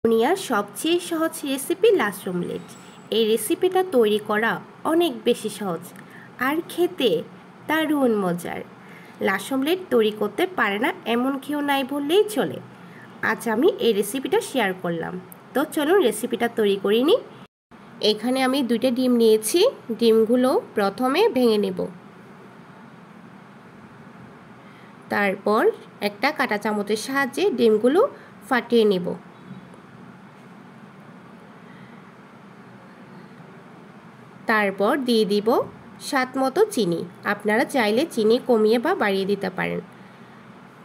দুনিয়ার সবচেয়ে সহজ রেসিপি লাচ্ছ অমলেট। এই রেসিপিটা তৈরি করা অনেক বেশি সহজ আর খেতে দারুণ মজার। লাচ্ছ অমলেট তৈরি করতে পারে না এমন কেউ নাই বললেই চলে। আজ আমি এই রেসিপিটা শেয়ার করলাম। তো চলুন রেসিপিটা তৈরি করে নিই। এখানে আমি 2টা ডিম নিয়েছি। ডিমগুলো প্রথমে ভেঙে নেব, তারপর একটা কাঁটা চামচের সাহায্যে ডিমগুলো ফাটিয়ে নেব। তারপর দিয়ে দিব স্বাদ মতো চিনি। আপনারা চাইলে চিনি কমিয়ে বা বাড়িয়ে দিতে পারেন।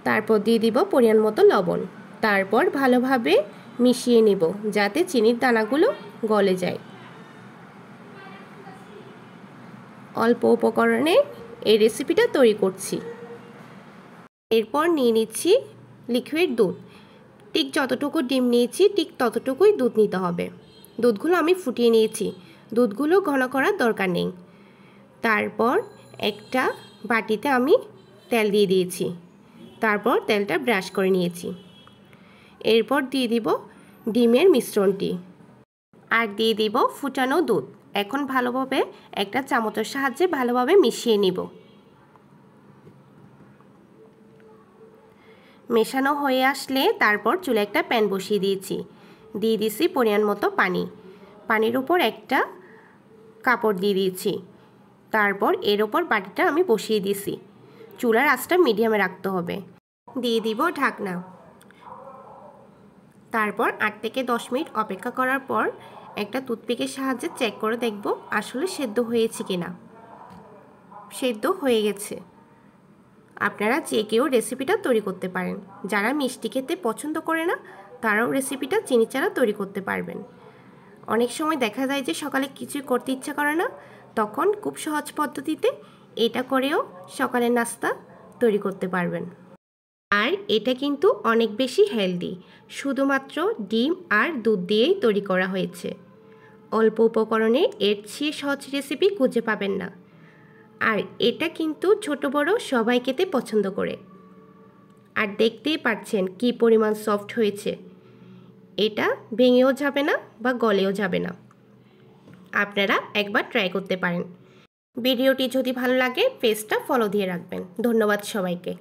তারপর দিয়ে দিব পরিমাণ মতো লবণ। তারপর ভালোভাবে মিশিয়ে নেব যাতে চিনির দানাগুলো গলে যায়। অল্প উপকরণে এই রেসিপিটা তৈরি করছি। এরপর নিয়ে নিচ্ছি লিকুইড দুধ। ঠিক যতটুকু ডিম নিয়েছি ঠিক ততটুকুই দুধ নিতে হবে। দুধগুলো আমি ফুটিয়ে নিয়েছি, দুধগুলো ঘন করার দরকার নেই। তারপর একটা বাটিতে আমি তেল দিয়ে দিয়েছি, তারপর তেলটা ব্রাশ করে নিয়েছি। এরপর দিয়ে দিব ডিমের মিশ্রণটি আর দিয়ে দিব ফুটানো দুধ। এখন ভালোভাবে একটা চামচের সাহায্যে ভালোভাবে মিশিয়ে নিব। মেশানো হয়ে আসলে তারপর চুলে একটা প্যান বসিয়ে দিয়েছি। দিয়ে দিয়েছি পরিমাণ মতো পানি। পানির উপর একটা কাপড় দিয়ে দিয়েছি। তারপর এর ওপর বাটিটা আমি বসিয়ে দিয়েছি। চুলার আঁচটা মিডিয়ামে রাখতে হবে। দিয়ে দিব ঢাকনা। তারপর 8 থেকে 10 মিনিট অপেক্ষা করার পর একটা টুথপিকের সাহায্যে চেক করে দেখব আসলে সেদ্ধ হয়েছে কিনা। সেদ্ধ হয়ে গেছে। আপনারা যে কেউ রেসিপিটা তৈরি করতে পারেন। যারা মিষ্টি খেতে পছন্দ করে না তারাও রেসিপিটা চিনি ছাড়া তৈরি করতে পারবেন। অনেক সময় দেখা যায় যে সকালে কিছু করতে ইচ্ছা করে না, তখন খুব সহজ পদ্ধতিতে এটা করেও সকালের নাস্তা তৈরি করতে পারবেন। আর এটা কিন্তু অনেক বেশি হেলদি। শুধুমাত্র ডিম আর দুধ দিয়েই তৈরি করা হয়েছে। অল্প উপকরণে এর চেয়ে সহজ রেসিপি খুঁজে পাবেন না। আর এটা কিন্তু ছোট বড় সবাই খেতে পছন্দ করে। আর দেখতেই পাচ্ছেন কি পরিমাণ সফট হয়েছে। এটা ভেঙেও যাবে না বা গলেও যাবে না। আপনারা একবার ট্রাই করতে পারেন। ভিডিওটি যদি ভালো লাগে পেজটা ফলো দিয়ে রাখবেন। ধন্যবাদ সবাইকে।